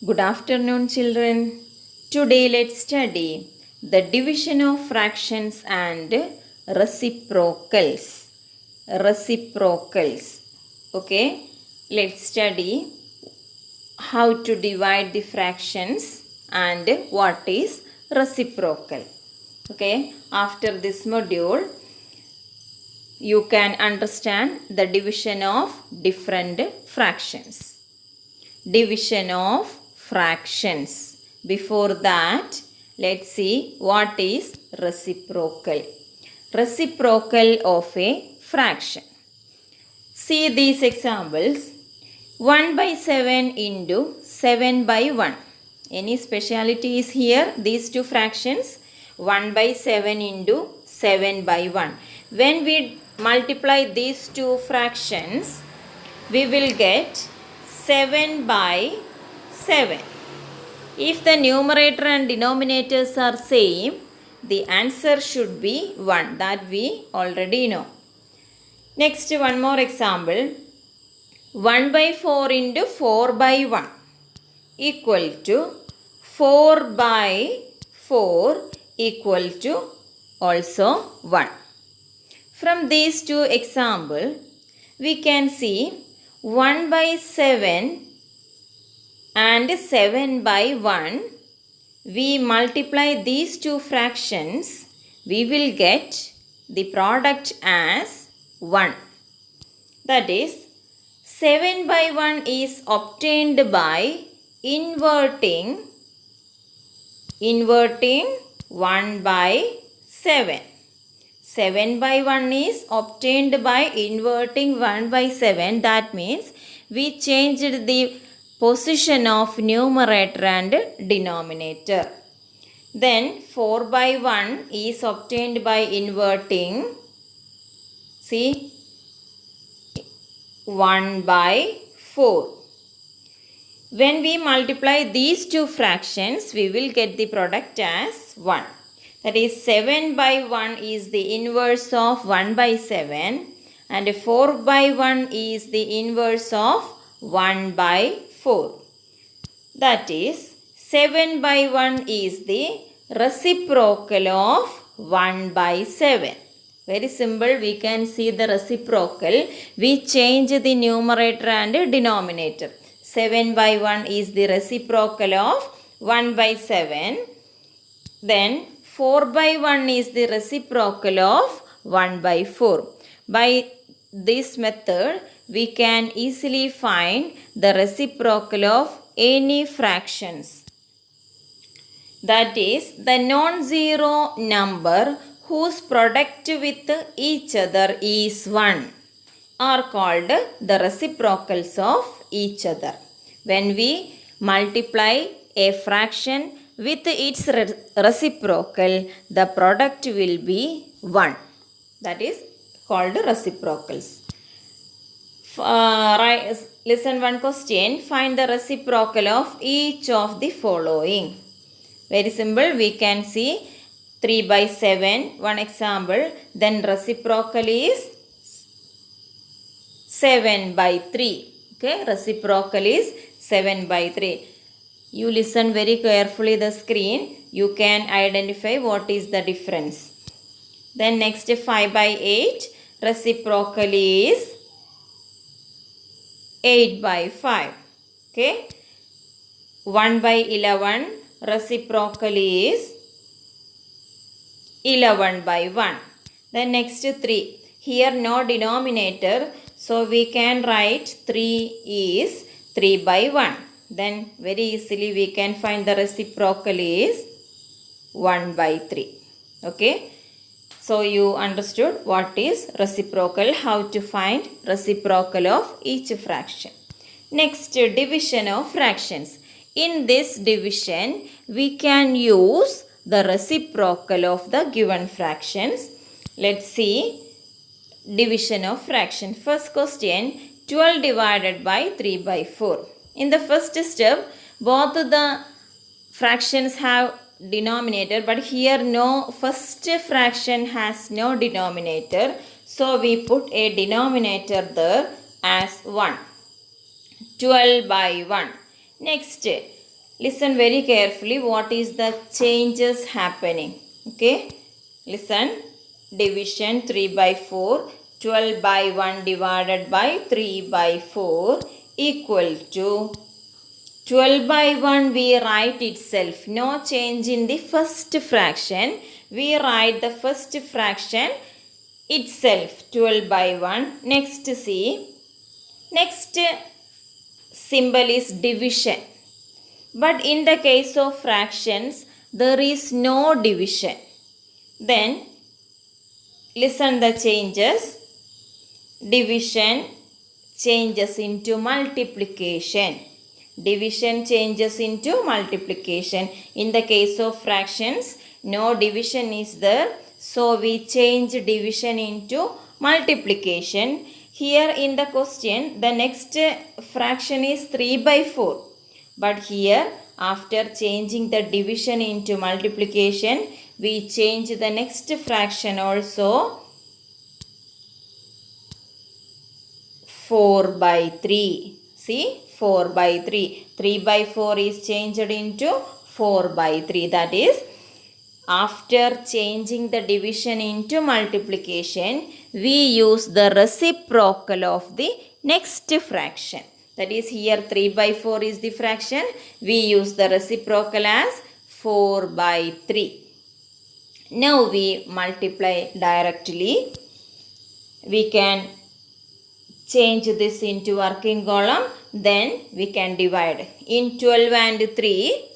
Good afternoon, children. Today, let's study the division of fractions and reciprocals. Reciprocals. Okay, let's study how to divide the fractions and what is reciprocal. Okay, after this module, you can understand the division of different fractions. Division of fractions. Before that, let's see what is reciprocal. Reciprocal of a fraction. See these examples. 1 by 7 into 7 by 1. Any speciality is here? These two fractions. 1 by 7 into 7 by 1. When we multiply these two fractions, we will get 7 by 7. If the numerator and denominators are same, the answer should be 1. That we already know. Next, one more example. 1 by 4 into 4 by 1 equal to 4 by 4 equal to also 1. From these two examples, we can see 1 by 7 and 7 by 1. We multiply these two fractions, we will get the product as 1. That is, 7 by 1 is obtained by inverting 1 by 7. 7 by 1 is obtained by inverting 1 by 7. That means we changed the position of numerator and denominator. Then 4 by 1 is obtained by inverting, see, 1 by 4. When we multiply these two fractions, we will get the product as 1. That is, 7 by 1 is the inverse of 1 by 7 and 4 by 1 is the inverse of 1 by 4. That is, 7 by 1 is the reciprocal of 1 by 7. Very simple, we can see the reciprocal. We change the numerator and denominator. 7 by 1 is the reciprocal of 1 by 7. Then 4 by 1 is the reciprocal of 1 by 4. By this method, we can easily find the reciprocal of any fractions. That is, the non-zero number whose product with each other is 1 are called the reciprocals of each other. When we multiply a fraction with its reciprocal, the product will be 1. That is called reciprocals. Listen one question. Find the reciprocal of each of the following. Very simple. We can see 3 by 7. One example. Then reciprocal is 7 by 3. Okay. Reciprocal is 7 by 3. You listen very carefully the screen. You can identify what is the difference. Then next 5 by 8. Reciprocal is 8 by 5. Okay. 1 by 11. Reciprocal is 11 by 1. Then next 3. Here no denominator. So we can write 3 is 3 by 1. Then very easily we can find the reciprocal is 1 by 3. Okay. So you understood what is reciprocal, how to find reciprocal of each fraction. Next, division of fractions. In this division, we can use the reciprocal of the given fractions. Let's see division of fraction. First question, 12 divided by 3 by 4. In the first step, both the fractions have denominator, but here no first fraction has no denominator, so we put a denominator there as 1. 12 by 1. Next, Listen very carefully what is the changes happening. Okay, listen. Division 3 by 4, 12 by 1 divided by 3 by 4 equal to 12 by 1 we write itself. No change in the first fraction. We write the first fraction itself 12 by 1. Next see. Next symbol is division. But in the case of fractions, there is no division. Then listen the changes. Division changes into multiplication. Division changes into multiplication. In the case of fractions, no division is there. So we change division into multiplication. Here in the question, the next fraction is 3 by 4. But here, after changing the division into multiplication, we change the next fraction also 4 by 3. See, 4 by 3. 3 by 4 is changed into 4 by 3. That is, after changing the division into multiplication, we use the reciprocal of the next fraction. That is, here 3 by 4 is the fraction. We use the reciprocal as 4 by 3. Now we multiply directly. We can change this into working column. Then we can divide. In 12 and 3,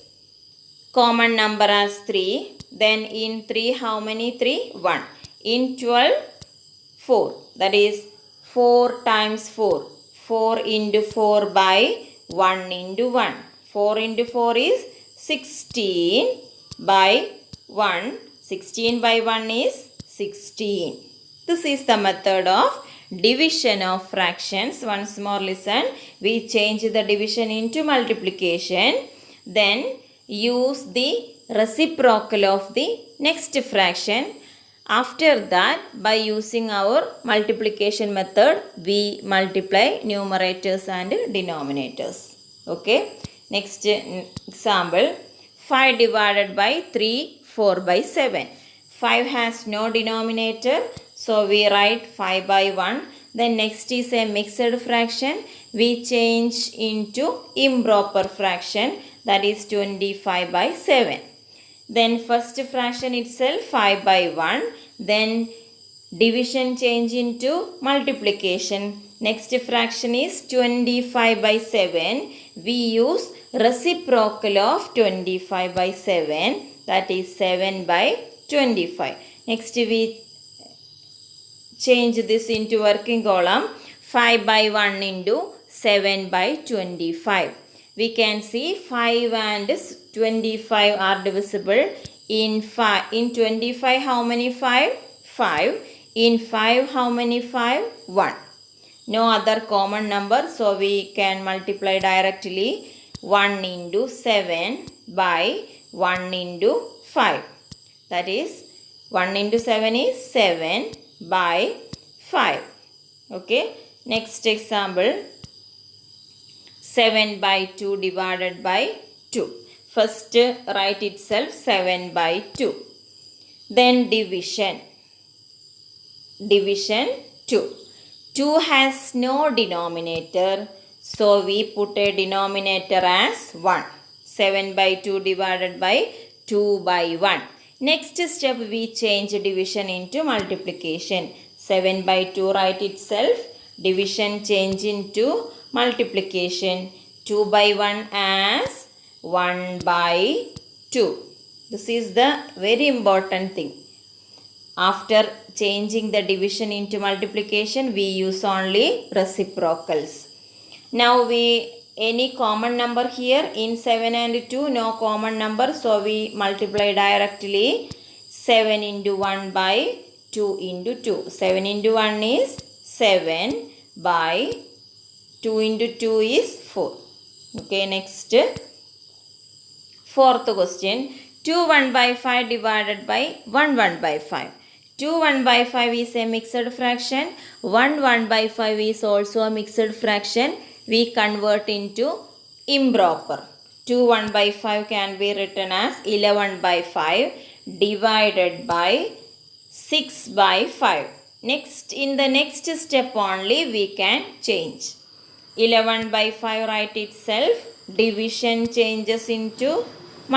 common number as 3. Then in 3, how many 3? 1. In 12, 4. That is 4 times 4. 4 into 4 by 1 into 1. 4 into 4 is 16 by 1. 16 by 1 is 16. This is the method of division of fractions. Once more listen. We change the division into multiplication. Then use the reciprocal of the next fraction. After that, by using our multiplication method, we multiply numerators and denominators. Okay. Next example. 5 divided by 3, 4 by 7. 5 has no denominator. So we write 5 by 1. Then next is a mixed fraction. We change into improper fraction. That is 25 by 7. Then first fraction itself 5 by 1. Then division change into multiplication. Next fraction is 25 by 7. We use reciprocal of 25 by 7. That is 7 by 25. Next we change this into working column. 5 by 1 into 7 by 25. We can see 5 and 25 are divisible. In 25, how many 5? 5. In 5, how many 5? 1. No other common number, so we can multiply directly. 1 into 7 by 1 into 5. That is, 1 into 7 is 7 by 5. Okay. Next example. 7 by 2 divided by 2. First write itself 7 by 2. Then division. Division 2. 2 has no denominator. So we put a denominator as 1. 7 by 2 divided by 2 by 1. Next step we change division into multiplication. 7 by 2 write itself. Division change into multiplication. 2 by 1 as 1 by 2. This is the very important thing. After changing the division into multiplication, we use only reciprocals. Now any common number here in 7 and 2, no common number, so we multiply directly. 7 into 1 by 2 into 2. 7 into 1 is 7 by 2 into 2 is 4. Okay, next. Fourth question. 2 1 by 5 divided by 1 1 by 5. 2 1 by 5 is a mixed fraction. 1 1 by 5 is also a mixed fraction. We convert into improper. 2 1 by 5 can be written as 11 by 5 divided by 6 by 5. Next, in the next step only we can change. 11 by 5 write itself. Division changes into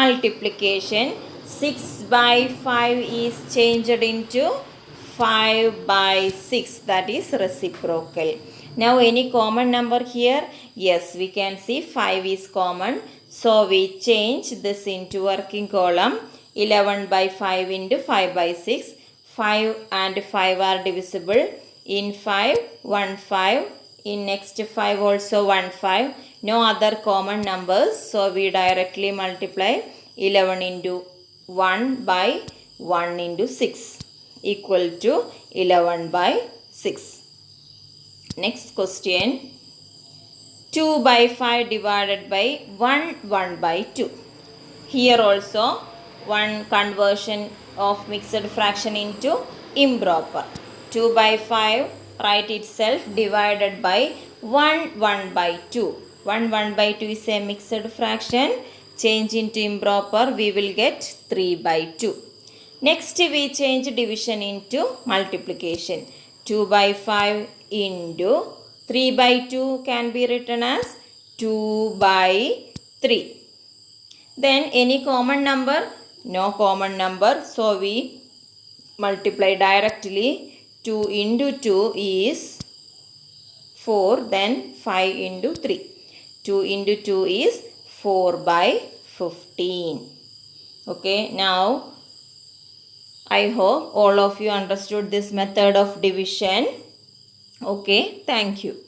multiplication. 6 by 5 is changed into 5 by 6. That is reciprocal. Now any common number here? Yes, we can see 5 is common. So we change this into working column. 11 by 5 into 5 by 6. 5 and 5 are divisible. In 5, 1 5. In next 5 also 1 5. No other common numbers. So we directly multiply 11 into 1 by 1 into 6 equal to 11 by 6. Next question. 2 by 5 divided by 1 by 2. Here also one conversion of mixed fraction into improper. 2 by 5 write itself divided by 1 by 2. 1 by 2 is a mixed fraction. Change into improper, we will get 3 by 2. Next we change division into multiplication. 2 by 5 into 3 by 2 can be written as 2 by 3. Then any common number? No common number. So we multiply directly. 2 into 2 is 4. Then 5 into 3. 2 into 2 is 4 by 15. Okay. Now I hope all of you understood this method of division. Okay. Thank you.